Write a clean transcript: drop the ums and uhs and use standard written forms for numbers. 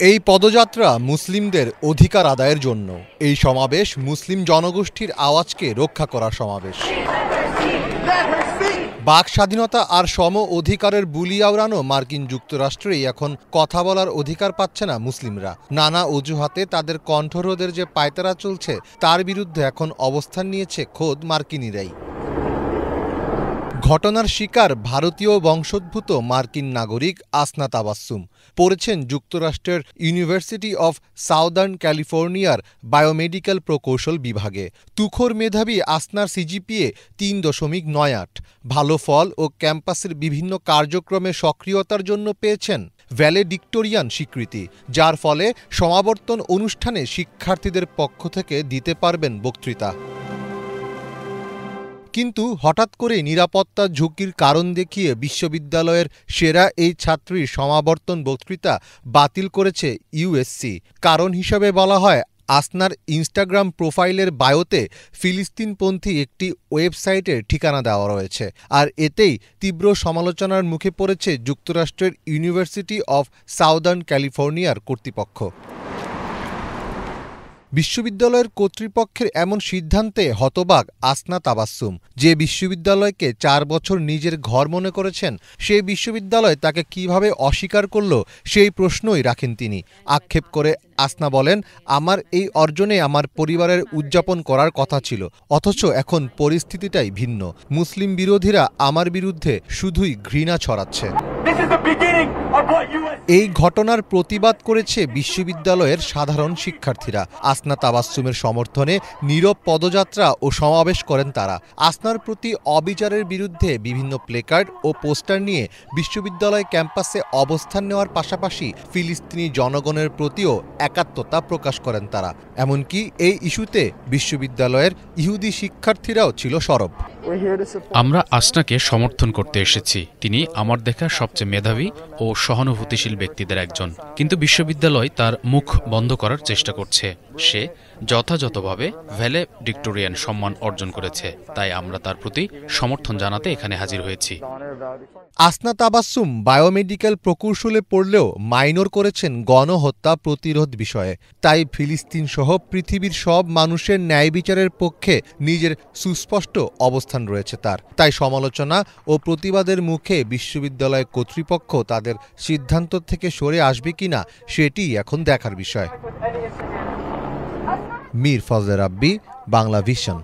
এই পদযাত্রা মুসলিমদের অধিকার আদায়ের জন্য। এই সমাবেশ মুসলিম জনগোষ্ঠীর আওয়াজকে রক্ষা করার সমাবেশ। বাক স্বাধীনতা আর সম অধিকারের বুলি আওড়ানো মার্কিন যুক্তরাষ্ট্রেই এখন কথা বলার অধিকার পাচ্ছে না মুসলিমরা। নানা অজুহাতে তাদের কণ্ঠরোধের যে পায়তারা চলছে তার বিরুদ্ধে এখন অবস্থান নিয়েছে খোদ মার্কিনিরাই। ঘটনার শিকার ভারতীয় বংশোদ্ভূত মার্কিন নাগরিক আসনা তাবাসসুম। পড়েছেন যুক্তরাষ্ট্রের ইউনিভার্সিটি অফ সাউদার্ন ক্যালিফোর্নিয়ার বায়োমেডিক্যাল প্রকৌশল বিভাগে। তুখোর মেধাবী আসনার সিজিপিএ ৩.৯৮। ভালো ফল ও ক্যাম্পাসের বিভিন্ন কার্যক্রমে সক্রিয়তার জন্য পেয়েছেন ভ্যালেডিক্টোরিয়ান স্বীকৃতি, যার ফলে সমাবর্তন অনুষ্ঠানে শিক্ষার্থীদের পক্ষ থেকে দিতে পারবেন বক্তৃতা। কিন্তু হঠাৎ করে নিরাপত্তা ঝুঁকির কারণ দেখিয়ে বিশ্ববিদ্যালয়ের সেরা এই ছাত্রীর সমাবর্তন বক্তৃতা বাতিল করেছে ইউএসসি। কারণ হিসাবে বলা হয়, আসনার ইনস্টাগ্রাম প্রোফাইলের বায়োতে ফিলিস্তিনপন্থী একটি ওয়েবসাইটের ঠিকানা দেওয়া রয়েছে, আর এতেই তীব্র সমালোচনার মুখে পড়েছে যুক্তরাষ্ট্রের ইউনিভার্সিটি অফ সাউদার্ন ক্যালিফোর্নিয়ার কর্তৃপক্ষ। বিশ্ববিদ্যালয়ের কর্তৃপক্ষের এমন সিদ্ধান্তে হতবাক আসনা তাবাসসুম। যে বিশ্ববিদ্যালয়কে ৪ বছর নিজের ঘর মনে করেছেন, সেই বিশ্ববিদ্যালয় তাকে কিভাবে অস্বীকার করল সেই প্রশ্নই রাখেন তিনি। আক্ষেপ করে আসনা বলেন, আমার এই অর্জনে আমার পরিবারের উদযাপন করার কথা ছিল, অথচ এখন পরিস্থিতিটাই ভিন্ন। মুসলিম বিরোধীরা আমার বিরুদ্ধে শুধুই ঘৃণা ছড়াচ্ছে। এই ঘটনার প্রতিবাদ করেছে বিশ্ববিদ্যালয়ের সাধারণ শিক্ষার্থীরা। আসনা তাবাসসুমের সমর্থনে নীরব পদযাত্রা ও সমাবেশ করেন তারা। আসনার প্রতি অবিচারের বিরুদ্ধে বিভিন্ন প্লেকার্ড ও পোস্টার নিয়ে বিশ্ববিদ্যালয় ক্যাম্পাসে অবস্থান নেওয়ার পাশাপাশি ফিলিস্তিনি জনগণের প্রতিও একাত্মতা প্রকাশ করেন তারা। এমনকি এই ইস্যুতে বিশ্ববিদ্যালয়ের ইহুদি শিক্ষার্থীরাও ছিল সরব। আমরা আসনাকে সমর্থন করতে এসেছি। তিনি আমার দেখা সবচেয়ে মেধাবী ও সহানুভূতিশীল ব্যক্তিদের একজন, কিন্তু বিশ্ববিদ্যালয় তার মুখ বন্ধ করার চেষ্টা করছে। সে যথাযথভাবে ভ্যালেডিক্টোরিয়ান সম্মান অর্জন করেছে, তাই আমরা তার প্রতি সমর্থন জানাতে এখানে হাজির হয়েছি। আসনা তাবাসসুম বায়োমেডিক্যাল প্রকৌশলে পড়লেও মাইনর করেছেন গণহত্যা প্রতিরোধ বিষয়ে। তাই ফিলিস্তিন সহ পৃথিবীর সব মানুষের ন্যায় বিচারের পক্ষে নিজের সুস্পষ্ট অবস্থান রয়েছে তার। তাই সমালোচনা ও প্রতিবাদের মুখে বিশ্ববিদ্যালয় কর্তৃপক্ষ তাদের সিদ্ধান্ত থেকে সরে আসবে কিনা সেটিই এখন দেখার বিষয়। মীর ফজলে রাব্বি, বাংলা ভিশন।